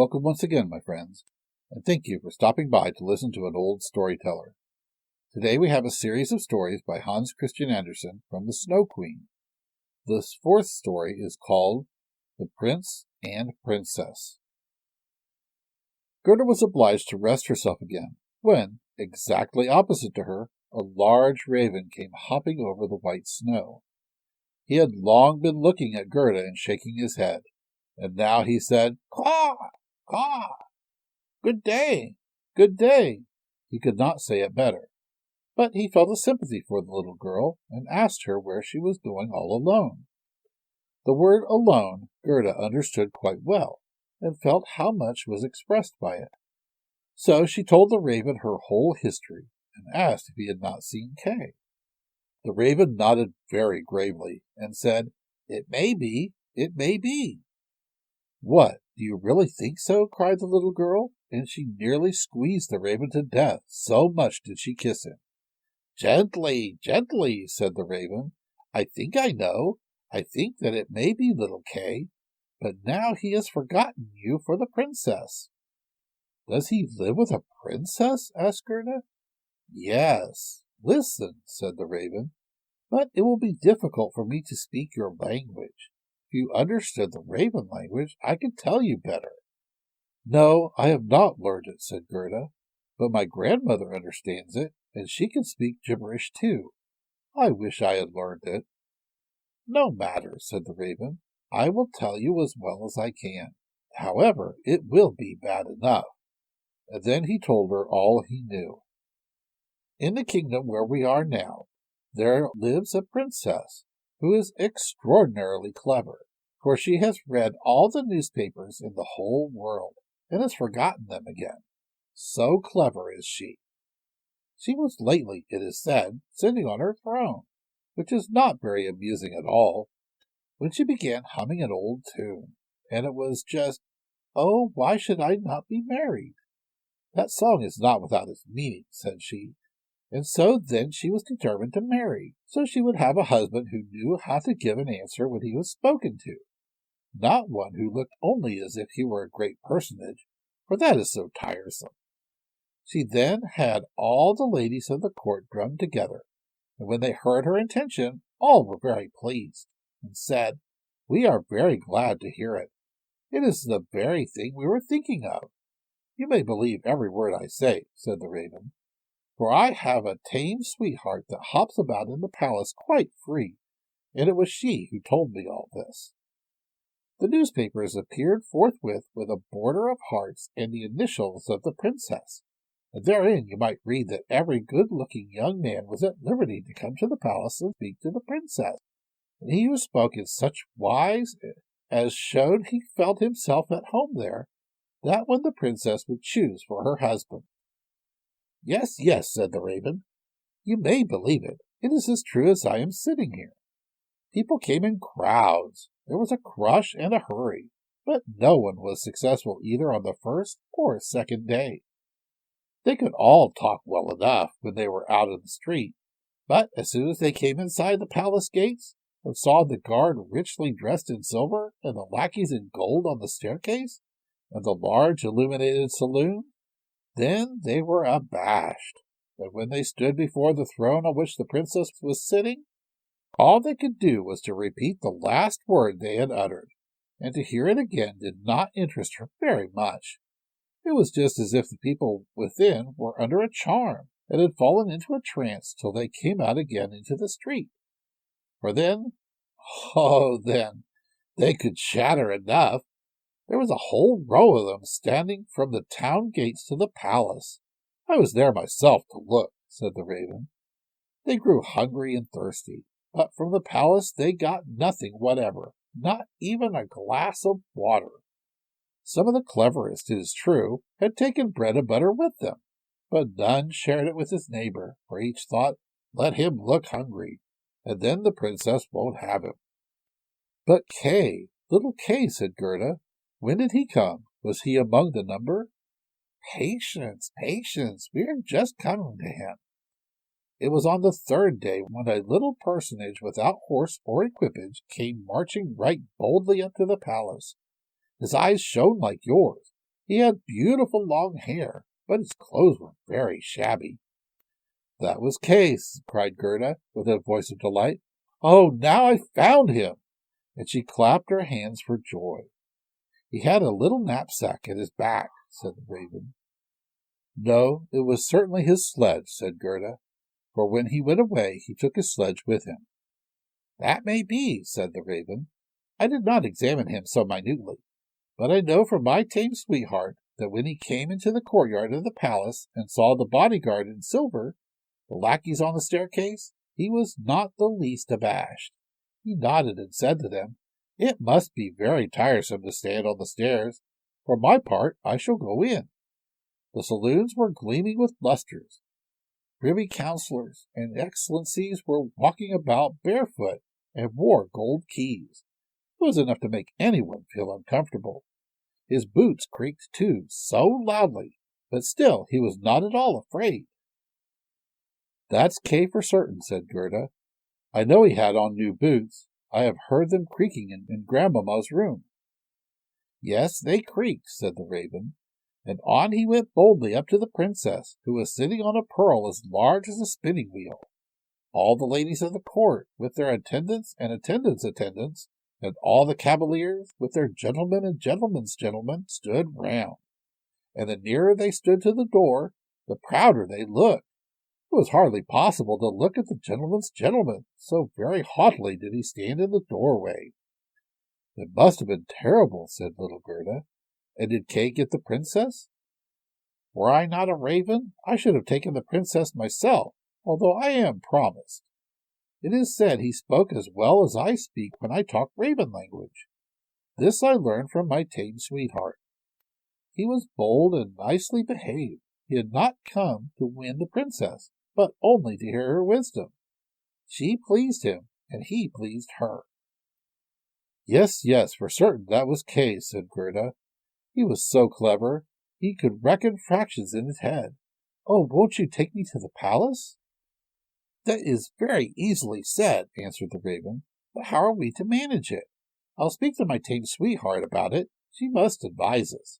Welcome once again, my friends, and thank you for stopping by to listen to an old storyteller. Today we have a series of stories by Hans Christian Andersen from The Snow Queen. This fourth story is called The Prince and Princess. Gerda was obliged to rest herself again, when, exactly opposite to her, a large raven came hopping over the white snow. He had long been looking at Gerda and shaking his head, and now he said, "Caw! Caw! Good day! Good day!" He could not say it better, but he felt a sympathy for the little girl and asked her where she was going all alone. The word alone Gerda understood quite well, and felt how much was expressed by it. So she told the raven her whole history, and asked if he had not seen Kay. The raven nodded very gravely, and said, "It may be, it may be." "What, do you really think so?" cried the little girl, and she nearly squeezed the raven to death, so much did she kiss him. "Gently, gently," said the raven. "I think I know. I think that it may be little Kay, but now he has forgotten you for the princess." "Does he live with a princess?" asked Gerda. "Yes. Listen," said the raven, "but it will be difficult for me to speak your language. If you understood the raven language, I could tell you better." "No, I have not learned it," said Gerda, "but my grandmother understands it, and she can speak gibberish too. I wish I had learned it." "No matter," said the raven. "I will tell you as well as I can. However, it will be bad enough." And then he told her all he knew. "In the kingdom where we are now, there lives a princess who is extraordinarily clever, for she has read all the newspapers in the whole world, and has forgotten them again. So clever is she. She was lately, it is said, sitting on her throne, which is not very amusing at all, when she began humming an old tune, and it was just, 'Oh, why should I not be married?' That song is not without its meaning," said she. And so then she was determined to marry, so she would have a husband who knew how to give an answer when he was spoken to, not one who looked only as if he were a great personage, for that is so tiresome. She then had all the ladies of the court drummed together, and when they heard her intention, all were very pleased, and said, "We are very glad to hear it. It is the very thing we were thinking of." "You may believe every word I say," said the raven, "for I have a tame sweetheart that hops about in the palace quite free, and it was she who told me all this." The newspapers appeared forthwith with a border of hearts and the initials of the princess, and therein you might read that every good-looking young man was at liberty to come to the palace and speak to the princess, and he who spoke in such wise as showed he felt himself at home there, that one the princess would choose for her husband. "Yes, yes," said the raven. "You may believe it. It is as true as I am sitting here. People came in crowds. There was a crush and a hurry, but no one was successful either on the first or second day. They could all talk well enough when they were out in the street, but as soon as they came inside the palace gates and saw the guard richly dressed in silver and the lackeys in gold on the staircase and the large illuminated saloon, then they were abashed, and when they stood before the throne on which the princess was sitting, all they could do was to repeat the last word they had uttered, and to hear it again did not interest her very much. It was just as if the people within were under a charm, and had fallen into a trance till they came out again into the street. For then, oh, then, they could chatter enough. There was a whole row of them standing from the town gates to the palace. I was there myself to look," said the raven. "They grew hungry and thirsty, but from the palace they got nothing whatever, not even a glass of water. Some of the cleverest, it is true, had taken bread and butter with them, but none shared it with his neighbor, for each thought, 'Let him look hungry, and then the princess won't have him.'" "But Kay, little Kay," said Gerda, "when did he come? Was he among the number?" "Patience, patience, we are just coming to him. It was on the third day when a little personage without horse or equipage came marching right boldly up to the palace. His eyes shone like yours, He had beautiful long hair, but his clothes were very shabby. That was Case, cried Gerda, with a voice of delight. Oh, now I've found him! And she clapped her hands for joy. He had a little knapsack at his back, said the raven. No, it was certainly his sledge, said Gerda, for when he went away he took his sledge with him. That may be, said the raven. I did not examine him so minutely, but I know from my tame sweetheart that when he came into the courtyard of the palace and saw the bodyguard in silver, the lackeys on the staircase, he was not the least abashed. He nodded and said to them, It must be very tiresome to stand on the stairs. For my part, I shall go in. The saloons were gleaming with lustres. Privy councillors and excellencies were walking about barefoot and wore gold keys. It was enough to make anyone feel uncomfortable. His boots creaked too, so loudly, but still he was not at all afraid. That's Kay for certain, said Gerda. I know he had on new boots. I have heard them creaking in Grandmamma's room. Yes, they creaked, said the raven, and on he went boldly up to the princess, who was sitting on a pearl as large as a spinning wheel. All the ladies of the court, with their attendants and attendants, and all the cavaliers, with their gentlemen and gentlemen's gentlemen, stood round. And the nearer they stood to the door, the prouder they looked. It was hardly possible to look at the gentleman's gentleman, so very haughtily did he stand in the doorway. It must have been terrible, said little Gerda. And did Kay get the princess? Were I not a raven, I should have taken the princess myself, although I am promised. It is said he spoke as well as I speak when I talk raven language. This I learned from my tame sweetheart. He was bold and nicely behaved. He had not come to win the princess, but only to hear her wisdom. She pleased him, and he pleased her. Yes, for certain that was Kay, said Gerda. He was so clever. He could reckon fractions in his head. Oh, won't you take me to the palace? That is very easily said, answered the raven. But how are we to manage it? I'll speak to my tame sweetheart about it. She must advise us.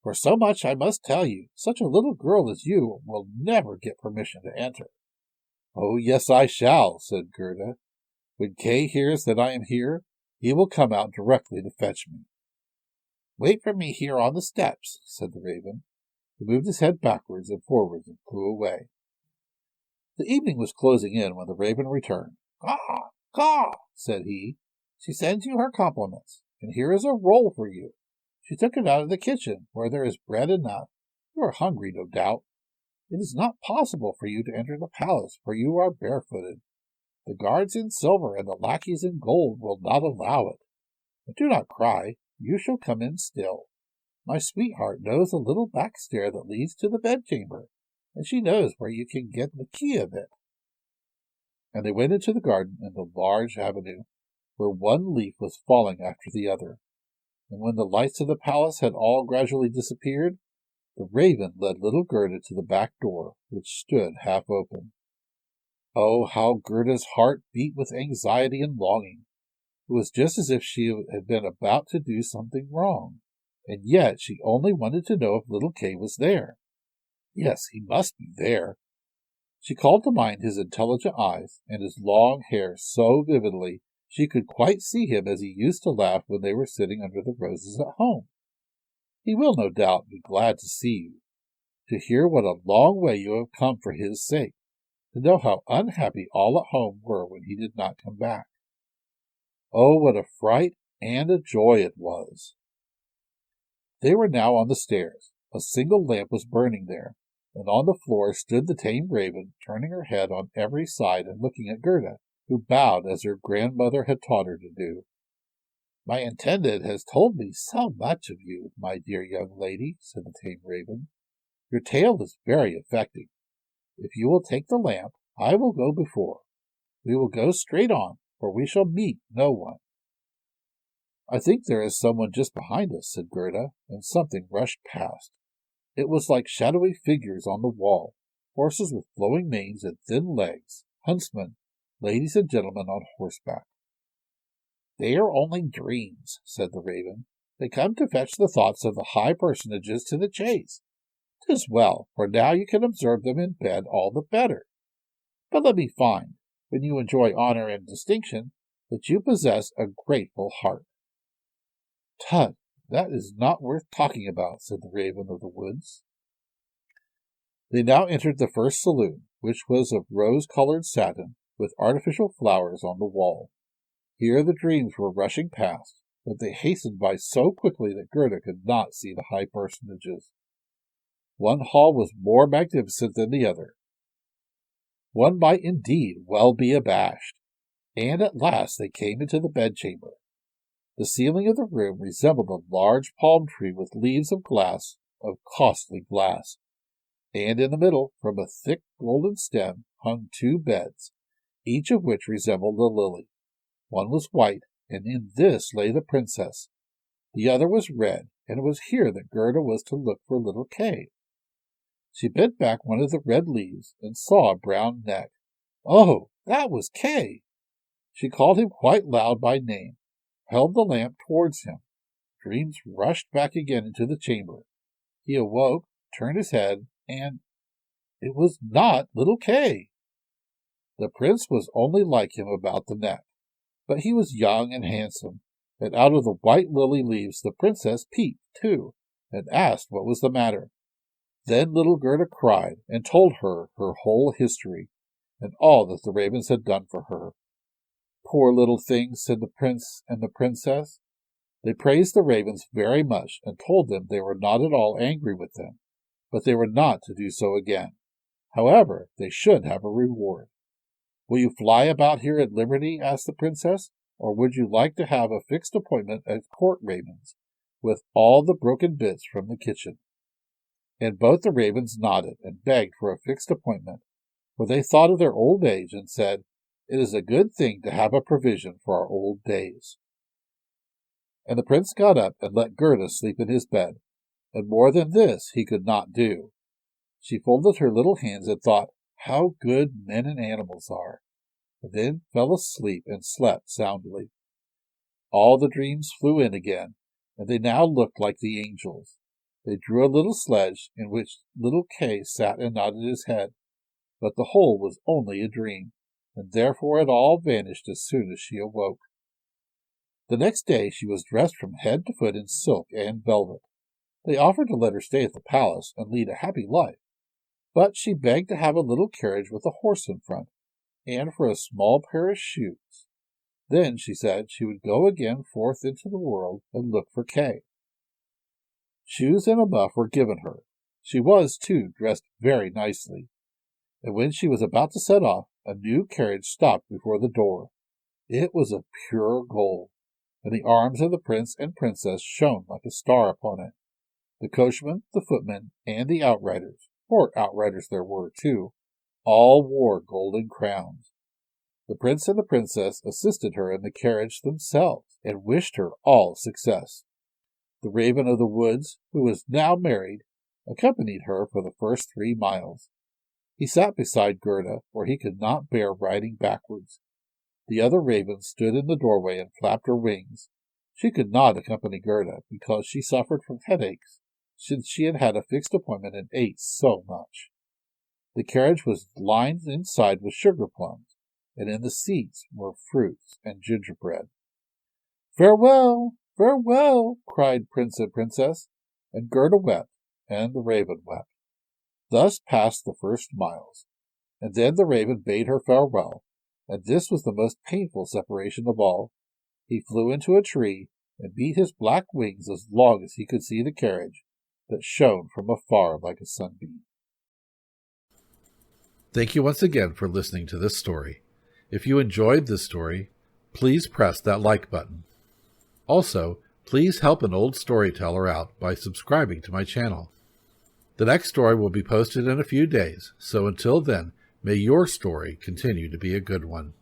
For so much I must tell you, such a little girl as you will never get permission to enter. Oh, yes, I shall, said Gerda. When Kay hears that I am here, he will come out directly to fetch me. Wait for me here on the steps, said the raven. He moved his head backwards and forwards and flew away. The evening was closing in when the raven returned. Caw, caw, said he. She sends you her compliments, and here is a roll for you. She took it out of the kitchen, where there is bread enough. You are hungry, no doubt. It is not possible for you to enter the palace, for you are barefooted. The guards in silver and the lackeys in gold will not allow it. But do not cry. You shall come in still. My sweetheart knows a little back stair that leads to the bedchamber, and she knows where you can get the key of it. And they went into the garden in the large avenue, where one leaf was falling after the other. And when the lights of the palace had all gradually disappeared, the raven led little Gerda to the back door, which stood half open. Oh, how Gerda's heart beat with anxiety and longing! It was just as if she had been about to do something wrong, and yet she only wanted to know if little Kay was there. Yes, he must be there. She called to mind his intelligent eyes and his long hair so vividly she could quite see him as he used to laugh when they were sitting under the roses at home. He will no doubt be glad to see you, to hear what a long way you have come for his sake, to know how unhappy all at home were when he did not come back. Oh, what a fright and a joy it was! They were now on the stairs. A single lamp was burning there, and on the floor stood the tame raven, turning her head on every side and looking at Gerda, who bowed as her grandmother had taught her to do. My intendant has told me so much of you, my dear young lady, said the tame raven. Your tale is very affecting. If you will take the lamp, I will go before. We will go straight on, for we shall meet no one. I think there is someone just behind us, said Gerda, and something rushed past. It was like shadowy figures on the wall, horses with flowing manes and thin legs, huntsmen, ladies and gentlemen on horseback. They are only dreams, said the raven. They come to fetch the thoughts of the high personages to the chase. 'Tis well, for now you can observe them in bed all the better. But let me find, when you enjoy honor and distinction, that you possess a grateful heart." "Tut, that is not worth talking about," said the Raven of the Woods. They now entered the first saloon, which was of rose-colored satin, with artificial flowers on the wall. Here the dreams were rushing past, but they hastened by so quickly that Gerda could not see the high personages. One hall was more magnificent than the other. One might indeed well be abashed, and at last they came into the bedchamber. The ceiling of the room resembled a large palm tree with leaves of glass, of costly glass, and in the middle, from a thick golden stem, hung 2 beds, each of which resembled a lily. One was white, and in this lay the princess. The other was red, and it was here that Gerda was to look for little Kay. She bent back one of the red leaves and saw a brown neck. Oh, that was Kay! She called him quite loud by name, held the lamp towards him. Dreams rushed back again into the chamber. He awoke, turned his head, and it was not little Kay. The prince was only like him about the neck, but he was young and handsome, and out of the white lily leaves the princess peeped too, and asked what was the matter. Then little Gerda cried, and told her whole history, and all that the ravens had done for her. "Poor little things," said the prince and the princess. They praised the ravens very much, and told them they were not at all angry with them, but they were not to do so again. However, they should have a reward. "Will you fly about here at liberty?" asked the princess, "or would you like to have a fixed appointment at Court Ravens, with all the broken bits from the kitchen?" And both the ravens nodded and begged for a fixed appointment, for they thought of their old age and said, "It is a good thing to have a provision for our old days." And the prince got up and let Gerda sleep in his bed, and more than this he could not do. She folded her little hands and thought, "How good men and animals are," and then fell asleep and slept soundly. All the dreams flew in again, and they now looked like the angels. They drew a little sledge in which little Kay sat and nodded his head, but the whole was only a dream, and therefore it all vanished as soon as she awoke. The next day she was dressed from head to foot in silk and velvet. They offered to let her stay at the palace and lead a happy life, but she begged to have a little carriage with a horse in front, and for a small pair of shoes. Then she said she would go again forth into the world and look for Kay. Shoes and a muff were given her. She was, too, dressed very nicely, and when she was about to set off, a new carriage stopped before the door. It was of pure gold, and the arms of the prince and princess shone like a star upon it. The coachman, the footman, and the outriders, for outriders there were, too, all wore golden crowns. The prince and the princess assisted her in the carriage themselves, and wished her all success. The Raven of the Woods, who was now married, accompanied her for the first 3 miles. He sat beside Gerda, for he could not bear riding backwards. The other ravens stood in the doorway and flapped her wings. She could not accompany Gerda, because she suffered from headaches, since she had had a fixed appointment and ate so much. The carriage was lined inside with sugar plums, and in the seats were fruits and gingerbread. "Farewell! Farewell!" cried Prince and Princess, and Gerda wept, and the raven wept. Thus passed the first miles, and then the raven bade her farewell, and this was the most painful separation of all. He flew into a tree, and beat his black wings as long as he could see the carriage, that shone from afar like a sunbeam. Thank you once again for listening to this story. If you enjoyed this story, please press that like button. Also, please help an old storyteller out by subscribing to my channel. The next story will be posted in a few days, so until then, may your story continue to be a good one.